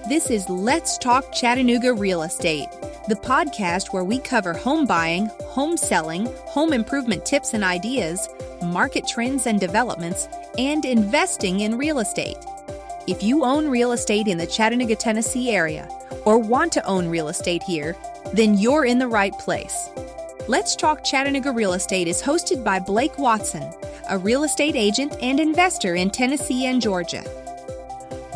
This is Let's Talk Chattanooga Real Estate, the podcast where we cover home buying, home selling, home improvement tips and ideas, market trends and developments, and investing in real estate. If you own real estate in the Chattanooga, Tennessee area, or want to own real estate here, then you're in the right place. Let's Talk Chattanooga Real Estate is hosted by Blake Watson, a real estate agent and investor in Tennessee and Georgia.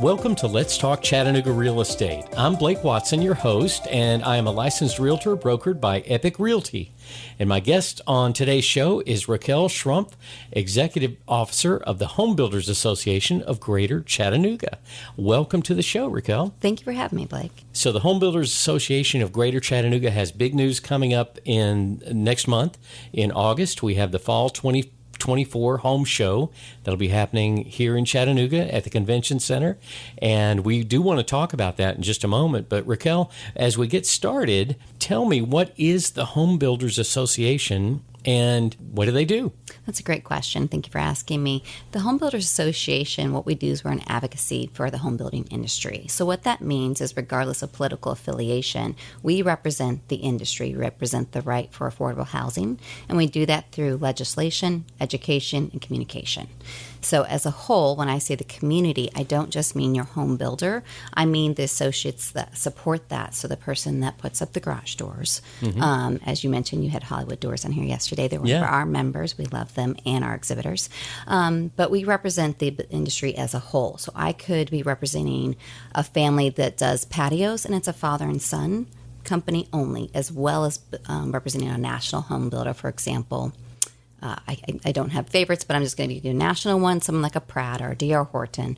Welcome to Let's Talk Chattanooga Real Estate. I'm Blake Watson, your host, and I am a licensed realtor brokered by Epique Realty. And my guest on today's show is Raquel Schrumpf, Executive Officer of the Home Builders Association of Greater Chattanooga. Welcome to the show, Raquel. Thank you for having me, Blake. So the Home Builders Association of Greater Chattanooga has big news coming up in next month. In August, we have the Fall 2024 home show that'll be happening here in Chattanooga at the Convention Center. And we do want to talk about that in just a moment. But Raquel, as we get started, tell me, what is the Home Builders Association and what do they do? That's a great question. Thank you for asking me. The Home Builders Association, what we do is we're an advocacy for the home building industry. So what that means is regardless of political affiliation, we represent the industry, represent the right for affordable housing, and we do that through legislation, education, and communication. So as a whole, when I say the community, I don't just mean your home builder. I mean the associates that support that. So the person that puts up the garage doors. As you mentioned, you had Hollywood Doors on here yesterday. They're one of our members. We love them, and our exhibitors. But we represent the industry as a whole. So I could be representing a family that does patios, and it's a father and son company only, as well as representing a national home builder, for example. I don't have favorites, but I'm just going to give you a national one, someone like a Pratt or a D.R. Horton.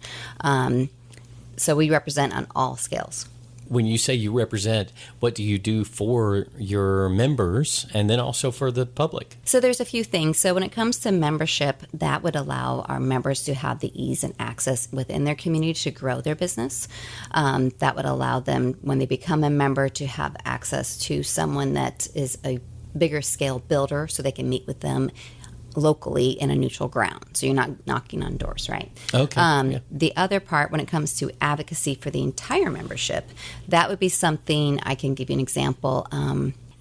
So we represent on all scales. When you say you represent, what do you do for your members and then also for the public? So there's a few things. So when it comes to membership, that would allow our members to have the ease and access within their community to grow their business. That would allow them, when they become a member, to have access to someone that is a bigger scale builder so they can meet with them locally in a neutral ground. So you're not knocking on doors, right? Okay. The other part, when it comes to advocacy for the entire membership, that would be something, I can give you an example.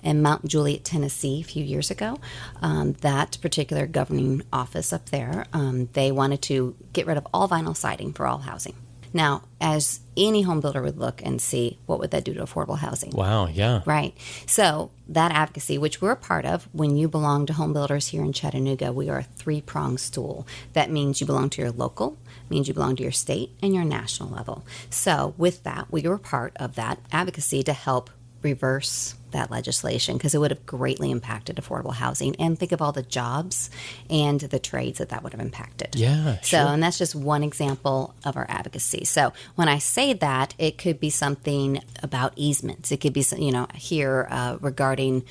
In Mount Juliet, Tennessee, a few years ago, that particular governing office up there, they wanted to get rid of all vinyl siding for all housing. Now, as any home builder would look and see, what would that do to affordable housing? Wow, yeah. Right. So that advocacy, which we're a part of, when you belong to home builders here in Chattanooga, we are a three-pronged stool. That means you belong to your local, means you belong to your state, and your national level. So with that, we were part of that advocacy to help reverse that legislation, because it would have greatly impacted affordable housing. And think of all the jobs and the trades that would have impacted. Yeah, So, sure. and that's just one example of our advocacy. So when I say that, it could be something about easements. It could be, here regarding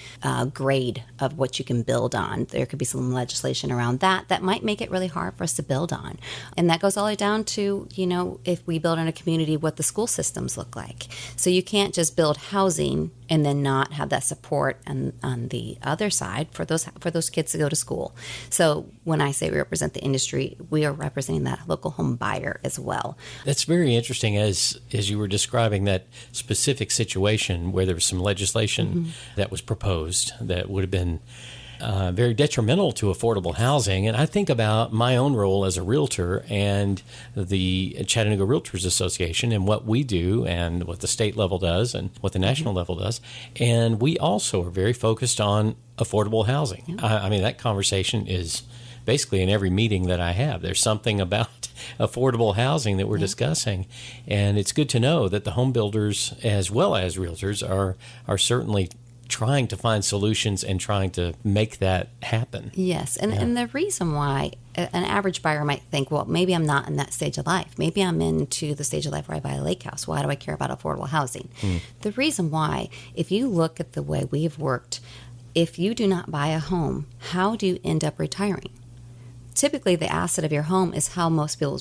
grade of what you can build on. There could be some legislation around that might make it really hard for us to build on. And that goes all the way down to, if we build in a community, what the school systems look like. So you can't just build housing and then not have that support on the other side for those kids to go to school. So when I say we represent the industry, we are representing that local home buyer as well. That's very interesting, as you were describing that specific situation where there was some legislation that was proposed that would have been very detrimental to affordable housing. And I think about my own role as a realtor and the Chattanooga Realtors Association and what we do and what the state level does and what the national level does. And we also are very focused on affordable housing. Yeah. I mean, that conversation is basically in every meeting that I have. There's something about affordable housing that we're discussing. And it's good to know that the home builders as well as realtors are certainly trying to find solutions and trying to make that happen. Yes, and the reason why an average buyer might think, well, maybe I'm not in that stage of life. Maybe I'm into the stage of life where I buy a lake house. Why do I care about affordable housing? The reason why, if you look at the way we've worked, if you do not buy a home, how do you end up retiring? Typically, the asset of your home is how most people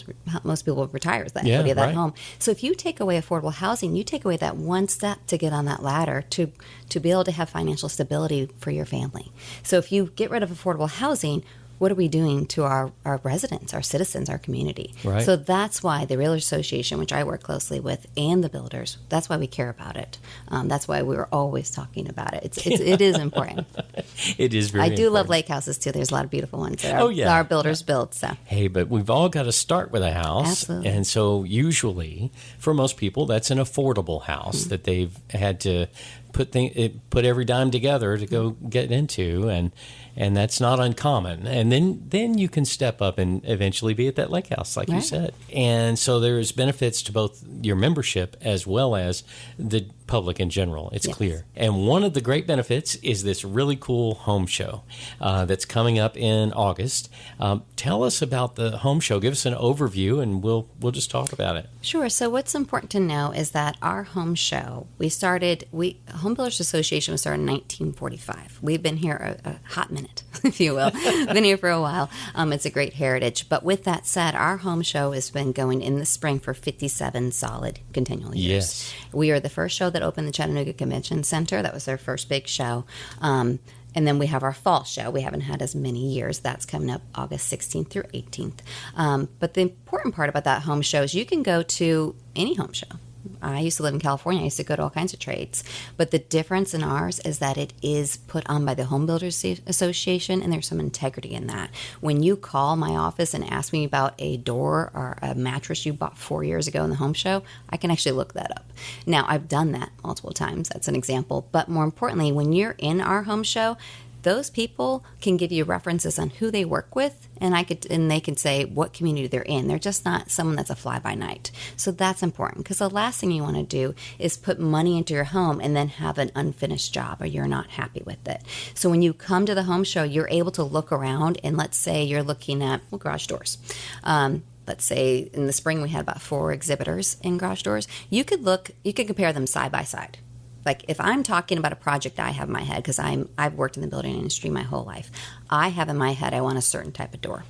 retire, is the equity of that home. So if you take away affordable housing, you take away that one step to get on that ladder to be able to have financial stability for your family. So if you get rid of affordable housing, what are we doing to our residents, our citizens, our community? Right. So that's why the Realtors Association, which I work closely with, and the builders, that's why we care about it. That's why we're always talking about it. It is important. It is very I do important. love lake houses, too. There's a lot of beautiful ones that our builders build. So. Hey, but we've all got to start with a house. Absolutely. And so usually, for most people, that's an affordable house that they've had to put every dime together to go get into, and that's not uncommon. And then you can step up and eventually be at that lake house, like you said. And so there's benefits to both your membership as well as the public in general. It's clear. And one of the great benefits is this really cool home show that's coming up in August. Tell us about the home show. Give us an overview, and we'll just talk about it. Sure. So what's important to know is that our home show, Home Builders Association was started in 1945. We've been here a hot minute, if you will. Been here for a while. It's a great heritage. But with that said, our home show has been going in the spring for 57 solid continual years. Yes. We are the first show that opened the Chattanooga Convention Center. That was their first big show. And then we have our fall show. We haven't had as many years. That's coming up August 16th through 18th. But the important part about that home show is you can go to any home show. I used to live in California. I used to go to all kinds of trades. But the difference in ours is that it is put on by the Home Builders Association, and there's some integrity in that. When you call my office and ask me about a door or a mattress you bought 4 years ago in the home show, I can actually look that up. Now, I've done that multiple times. That's an example. But more importantly, when you're in our home show, those people can give you references on who they work with, and they can say what community they're in. They're just not someone that's a fly-by-night. So that's important, because the last thing you want to do is put money into your home and then have an unfinished job or you're not happy with it. So when you come to the home show, you're able to look around, and let's say you're looking at garage doors. Let's say in the spring we had about 4 exhibitors in garage doors. You could compare them side by side. Like if I'm talking about a project I have in my head, because I've worked in the building industry my whole life, I have in my head I want a certain type of door.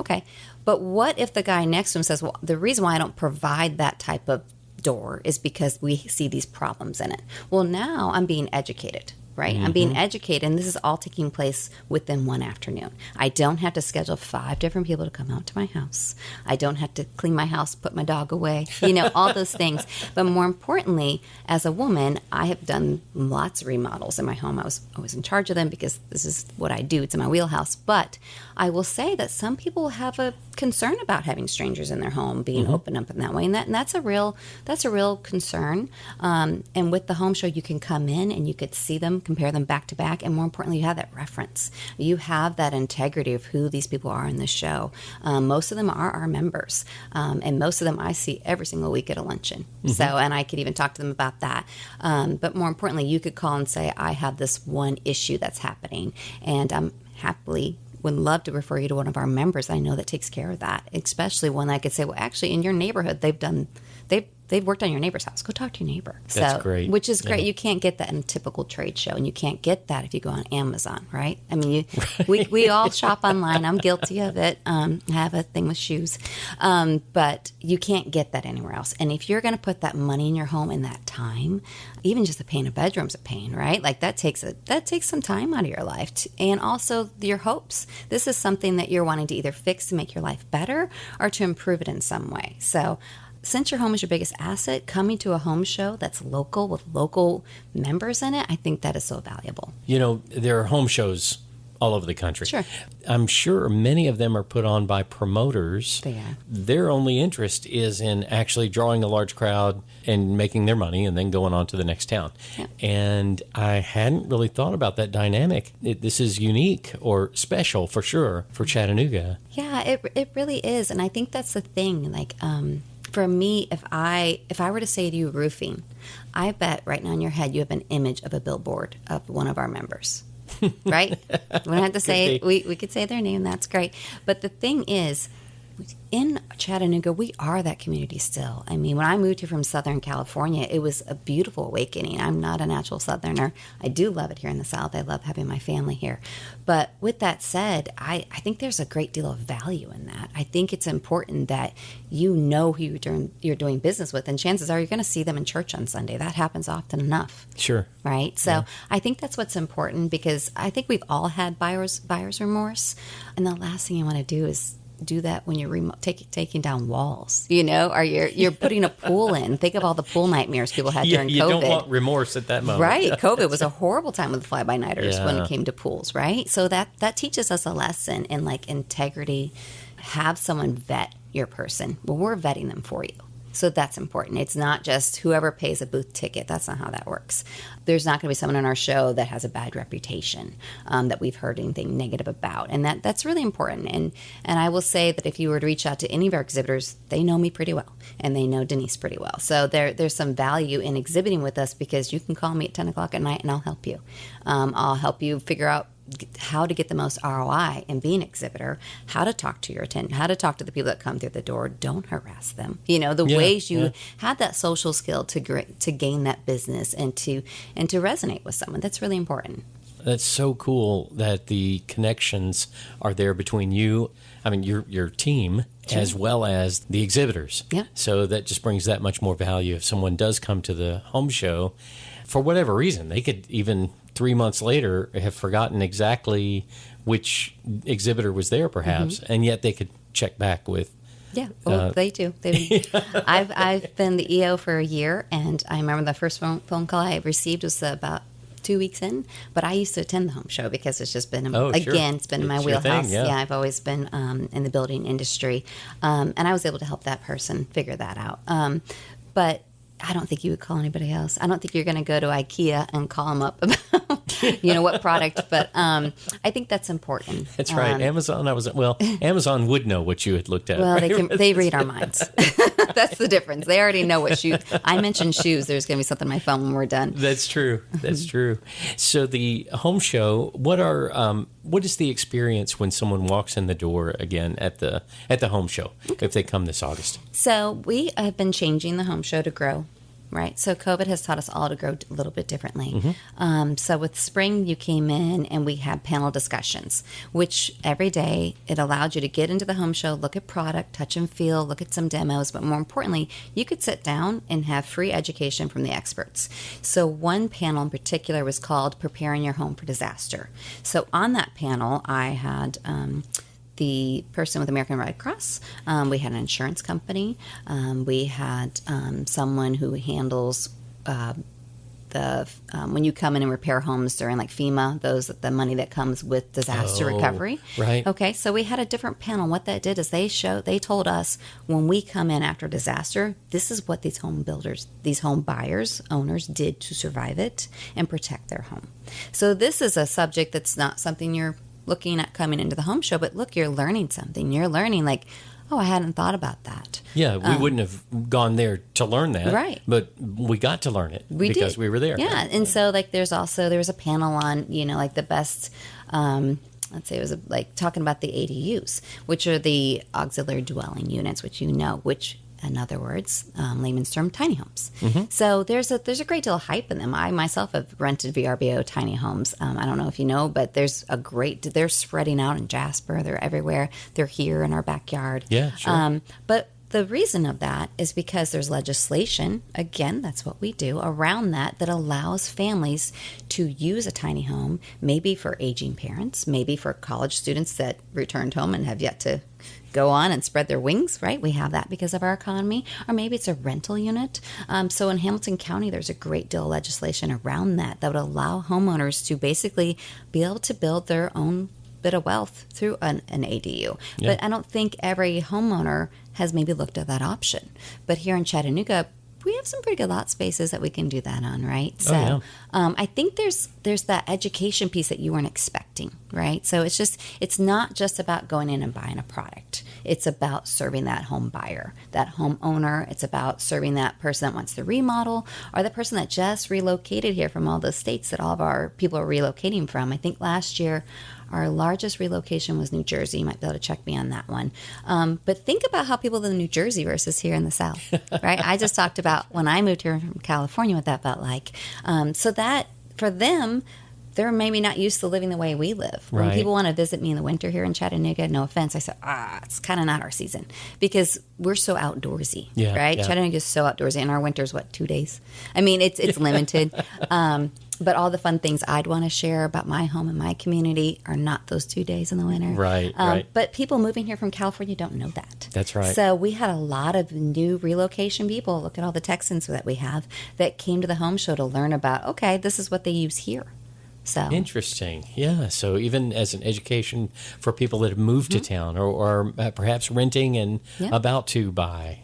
Okay, but what if the guy next to him says, well, the reason why I don't provide that type of door is because we see these problems in it. Well, now I'm being educated. Right? I'm being educated, and this is all taking place within one afternoon. I don't have to schedule 5 different people to come out to my house. I don't have to clean my house, put my dog away, all those things. But more importantly, as a woman, I have done lots of remodels in my home. I was always in charge of them because this is what I do. It's in my wheelhouse. But I will say that some people have a concern about having strangers in their home being open up in that way, and that's a real concern. And with the home show, you can come in and you could see them, compare them back to back, and more importantly, you have that reference. You have that integrity of who these people are in the show. Most of them are our members, and most of them I see every single week at a luncheon. So, and I could even talk to them about that. But more importantly, you could call and say, I have this one issue that's happening, and I'm happily would love to refer you to one of our members I know that takes care of that, especially one I could say, well, actually, in your neighborhood, they've worked on your neighbor's house. Go talk to your neighbor. That's great. Which is great. Yeah. You can't get that in a typical trade show, and you can't get that if you go on Amazon, right? I mean, we all shop online. I'm guilty of it. I have a thing with shoes. But you can't get that anywhere else. And if you're going to put that money in your home in that time, even just the paint a bedroom's a pain, right? Like that takes some time out of your life, and also your hopes. This is something that you're wanting to either fix to make your life better or to improve it in some way. So since your home is your biggest asset, coming to a home show that's local with local members in it, I think that is so valuable. There are home shows all over the country. Sure. I'm sure many of them are put on by promoters. They are. Their only interest is in actually drawing a large crowd and making their money and then going on to the next town. Yeah. And I hadn't really thought about that dynamic. This is unique or special for sure for Chattanooga. Yeah, it really is. And I think that's the thing. Like, for me, if I were to say to you roofing, I bet right now in your head you have an image of a billboard of one of our members. Right? We don't have to say it. We could say their name. That's great. But the thing is, In Chattanooga, we are that community still. I mean, when I moved here from Southern California, it was a beautiful awakening. I'm not a natural Southerner. I do love it here in the South. I love having my family here. But with that said, I think there's a great deal of value in that. I think it's important that you know who you're doing business with, and chances are you're going to see them in church on Sunday. That happens often enough. Sure. Right? So I think that's what's important, because I think we've all had buyer's remorse. And the last thing you want to do is do that when you're taking down walls, or you're putting a pool in. Think of all the pool nightmares people had during COVID. You don't want remorse at that moment. Right. COVID was a horrible time with fly-by-nighters when it came to pools, right? So that teaches us a lesson in integrity. Have someone vet your person. Well, we're vetting them for you. So that's important. It's not just whoever pays a booth ticket. That's not how that works. There's not going to be someone on our show that has a bad reputation, that we've heard anything negative about. And that's really important. And I will say that if you were to reach out to any of our exhibitors, they know me pretty well, and they know Denise pretty well. So there's some value in exhibiting with us, because you can call me at 10 o'clock at night and I'll help you. I'll help you figure out how to get the most ROI in being an exhibitor, how to talk to your attendant, how to talk to the people that come through the door. Don't harass them. Ways you have that social skill to gain that business and to resonate with someone. That's really important. That's so cool that the connections are there between you, your team, sure, as well as the exhibitors. Yeah. So that just brings that much more value. If someone does come to the home show, for whatever reason, they could even 3 months later have forgotten exactly which exhibitor was there, perhaps, and yet they could check back with. Yeah, they do. I've been the EO for a year, and I remember the first phone call I received was about 2 weeks in. But I used to attend the home show because it's just been, it's been in my wheelhouse. Thing, yeah. I've always been in the building industry, and I was able to help that person figure that out. But I don't think you would call anybody else. I don't think you're going to go to IKEA and call them up about, what product. But I think that's important. That's right. Amazon. Amazon would know what you had looked at. Well, right? they read our minds. That's the difference. They already know what shoes. I mentioned shoes. There's going to be something on my phone when we're done. That's true. That's true. So the home show. What is the experience when someone walks in the door again at the home show, if they come this August? So we have been changing the home show to grow. Right. So COVID has taught us all to grow a little bit differently. So with spring, you came in and we had panel discussions, which every day it allowed you to get into the home show, look at product, touch and feel, look at some demos. But more importantly, you could sit down and have free education from the experts. So one panel in particular was called Preparing Your Home for Disaster. So on that panel, I had the person with American Red Cross. We had an insurance company. We had someone who handles when you come in and repair homes during FEMA, the money that comes with disaster recovery. Right. Okay, so we had a different panel. What that did is they told us when we come in after disaster, this is what these home builders, these home buyers, owners did to survive it and protect their home. So this is a subject that's not something you're looking at coming into the home show, but look, you're learning something. You're learning I hadn't thought about that. Yeah, we wouldn't have gone there to learn that. Right. But we got to learn it because we were there. Yeah, and so there was a panel on, the best, let's say it was talking about the ADUs, which are the auxiliary dwelling units, which in other words, layman's term, tiny homes. So there's a great deal of hype in them. I myself have rented VRBO tiny homes. I don't know if you know, but they're spreading out in Jasper. They're everywhere. They're here in our backyard. Yeah, sure. But the reason of that is because there's legislation, again, that's what we do, around that allows families to use a tiny home, maybe for aging parents, maybe for college students that returned home and have yet to go on and spread their wings, right? We have that because of our economy. Or maybe it's a rental unit. So in Hamilton County, there's a great deal of legislation around that would allow homeowners to basically be able to build their own bit of wealth through an ADU. Yeah. But I don't think every homeowner has maybe looked at that option. But here in Chattanooga, we have some pretty good lot spaces that we can do that on, right? So I think there's that education piece that you weren't expecting. connecting, right? So it's not just about going in and buying a product. It's about serving that home buyer, that homeowner. It's about serving that person that wants to remodel, or the person that just relocated here from all those states that all of our people are relocating from. I think last year our largest relocation was New Jersey. You might be able to check me on that one. But think about how people live in New Jersey versus here in the South, right? I just talked about when I moved here from California, what that felt like. So that for them, they're maybe not used to living the way we live. When Right. people want to visit me in the winter here in Chattanooga, no offense, I say, it's kind of not our season because we're so outdoorsy, Yeah, right? yeah. Chattanooga is so outdoorsy, and our winter's, 2 days? I mean, it's limited. But all the fun things I'd want to share about my home and my community are not those 2 days in the winter. Right. But people moving here from California don't know that. That's right. So we had a lot of new relocation people. Look at all the Texans that we have that came to the home show to learn about, okay, this is what they use here. So Interesting. Yeah. So even as an education for people that have moved to town or perhaps renting and Yeah. about to buy.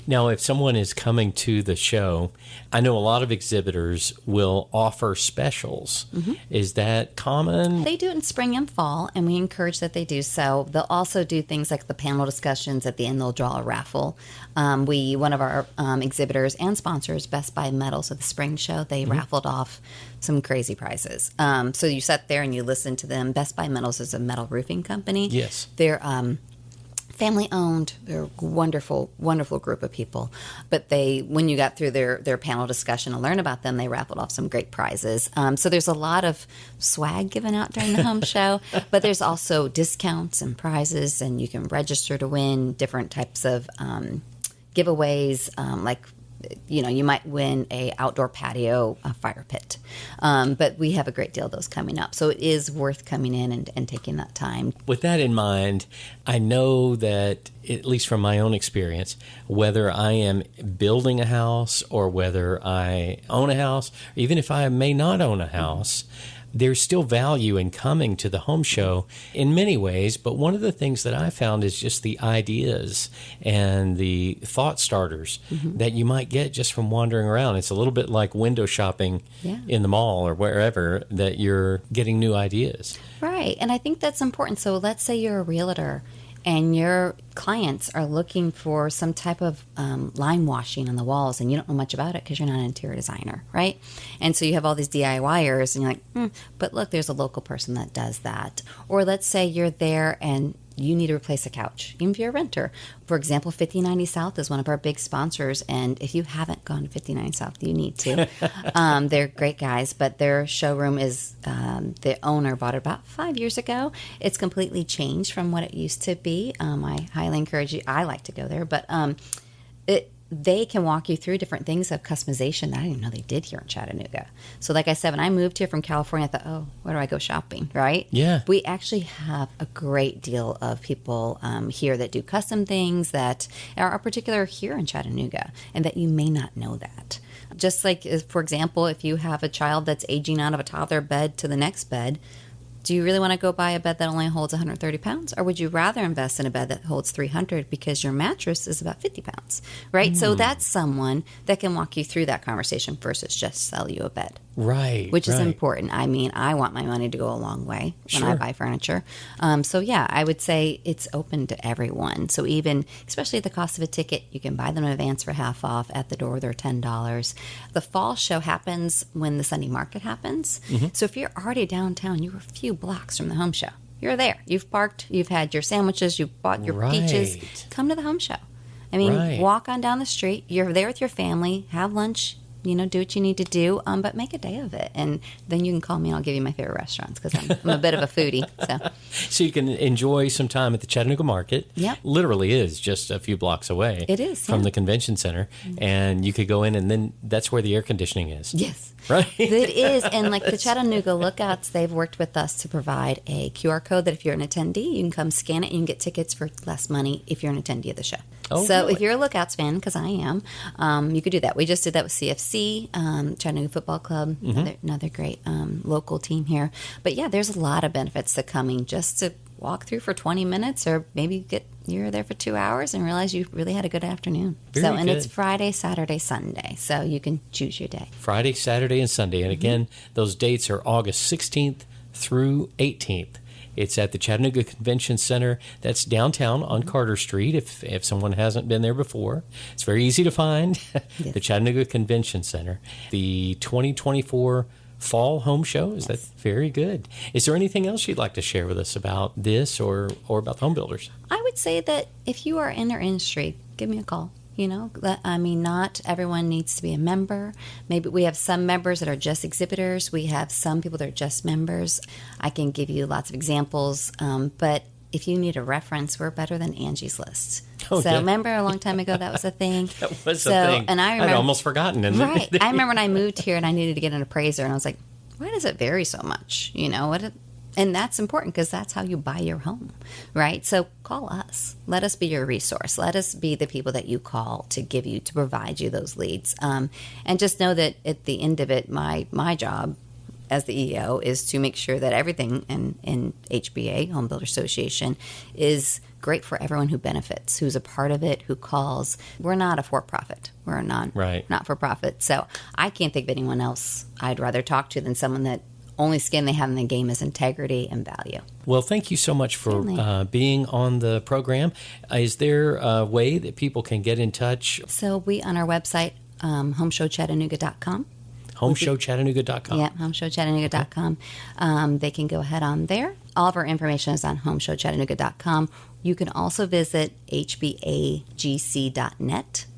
Now, if someone is coming to the show, I know a lot of exhibitors will offer specials. Is that common? they do it in spring and fall, and we encourage that they do so. They'll also do things like the panel discussions. At the end, they'll draw a raffle. One of our exhibitors and sponsors, Best Buy Metals at the spring show, they raffled off some crazy prizes. So you sat there and you listened to them. Best Buy Metals is a metal roofing company. Yes. They're family owned. They're a wonderful, wonderful group of people. But when you got through their panel discussion to learn about them, they raffled off some great prizes. So there's a lot of swag given out during the home show, but there's also discounts and prizes, and you can register to win different types of giveaways, you might win a outdoor patio, a fire pit. But we have a great deal of those coming up. So it is worth coming in and taking that time. With that in mind, I know that, at least from my own experience, whether I am building a house or whether I own a house, even if I may not own a house, there's still value in coming to the home show in many ways. But one of the things that I found is just the ideas and the thought starters that you might get just from wandering around. It's a little bit like window shopping in the mall or wherever, that you're getting new ideas. Right. And I think that's important. So let's say you're a realtor and your clients are looking for some type of lime washing on the walls, and you don't know much about it because you're not an interior designer, right? And so you have all these DIYers, and you're like, but look, there's a local person that does that. Or let's say you're there and you need to replace a couch, even if you're a renter. For example, 5090 South is one of our big sponsors, and if you haven't gone to 5090 South, you need to. They're great guys, but their showroom is, the owner bought it about 5 years ago. It's completely changed from what it used to be. I highly encourage you. I like to go there, but they can walk you through different things of customization that I didn't even know they did here in Chattanooga. So like I said, when I moved here from California, I thought, where do I go shopping, right? Yeah. We actually have a great deal of people here that do custom things that are particular here in Chattanooga, and that you may not know that. Just like, for example, if you have a child that's aging out of a toddler bed to the next bed, do you really want to go buy a bed that only holds 130 pounds? Or would you rather invest in a bed that holds 300 because your mattress is about 50 pounds, right? So that's someone that can walk you through that conversation versus just sell you a bed. Right. Which is right. important. I mean, I want my money to go a long way when I Sure. buy furniture. So yeah, I would say it's open to everyone. So even, especially at the cost of a ticket, you can buy them in advance for half off. At the door, they're $10. The fall show happens when the Sunday market happens. So if you're already downtown, you're a few blocks from the home show. You're there. You've parked. You've had your sandwiches. You've bought your peaches. Right. Come to the home show. I mean, Right. walk on down the street. You're there with your family. Have lunch. Do what you need to do, but make a day of it. And then you can call me and I'll give you my favorite restaurants because I'm a bit of a foodie. So you can enjoy some time at the Chattanooga Market. Yep. Literally is just a few blocks away. It is, from yeah. the convention center. And you could go in, and then that's where the air conditioning is. Yes. Right? It is. And like the Chattanooga Lookouts, they've worked with us to provide a QR code that if you're an attendee, you can come scan it and you can get tickets for less money if you're an attendee of the show. Oh, so really? if you're a Lookouts fan, because I am, you could do that. We just did that with CFC, Chattanooga Football Club, another great local team here. But yeah, there's a lot of benefits to coming just to walk through for 20 minutes, or maybe you're there for 2 hours and realize you really had a good afternoon. Very And good. it's Friday, Saturday, Sunday, so you can choose your day. Friday, Saturday, and Sunday. And again, those dates are August 16th through 18th. It's at the Chattanooga Convention Center. That's downtown on Carter Street, if someone hasn't been there before. It's very easy to find. Yes. The Chattanooga Convention Center. The 2024 Fall Home Show. Is that very good? Is there anything else you'd like to share with us about this or about the home builders? I would say that if you are in our industry, give me a call. Not everyone needs to be a member. Maybe we have some members that are just exhibitors. We have some people that are just members. I can give you lots of examples. But if you need a reference, we're better than Angie's List. Oh, so yeah. Remember a long time ago that was a thing? That was a thing. And I remember, I'd almost forgotten. Right. I remember when I moved here and I needed to get an appraiser, and I was like, why does it vary so much? And that's important because that's how you buy your home, right? So call us. Let us be your resource. Let us be the people that you call to provide you those leads. And just know that at the end of it, my job as the EO is to make sure that everything in HBA, Home Builder Association, is great for everyone who benefits, who's a part of it, who calls. We're not a for-profit. We're a not-for-profit. So I can't think of anyone else I'd rather talk to than someone that only skin they have in the game is integrity and value. Well, thank you so much for being on the program. Is there a way that people can get in touch? So we, on our website, homeshowchattanooga.com. Homeshowchattanooga.com. Yeah, homeshowchattanooga.com. They can go ahead on there. All of our information is on homeshowchattanooga.com. You can also visit hbagc.net.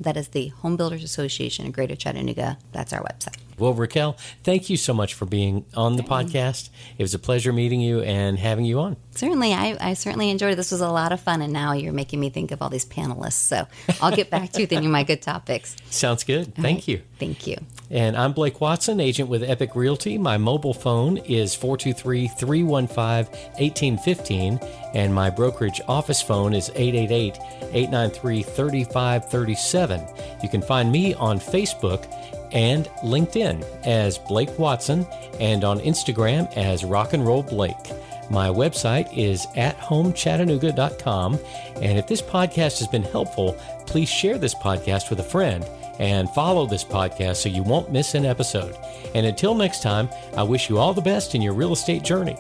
That is the Home Builders Association of Greater Chattanooga. That's our website. Well, Raquel, thank you so much for being on the podcast. It was a pleasure meeting you and having you on. Certainly. I certainly enjoyed it. This was a lot of fun, and now you're making me think of all these panelists. So I'll get back to you thinking my good topics. Sounds good. Thank you. Thank you. And I'm Blake Watson, agent with Epique Realty. My mobile phone is 423-315-1815, and my brokerage office phone is 888-893-3537. You can find me on Facebook and LinkedIn as Blake Watson, and on Instagram as Rock and Roll Blake. My website is athomechattanooga.com, and if this podcast has been helpful, please share this podcast with a friend and follow this podcast so you won't miss an episode. And until next time, I wish you all the best in your real estate journey.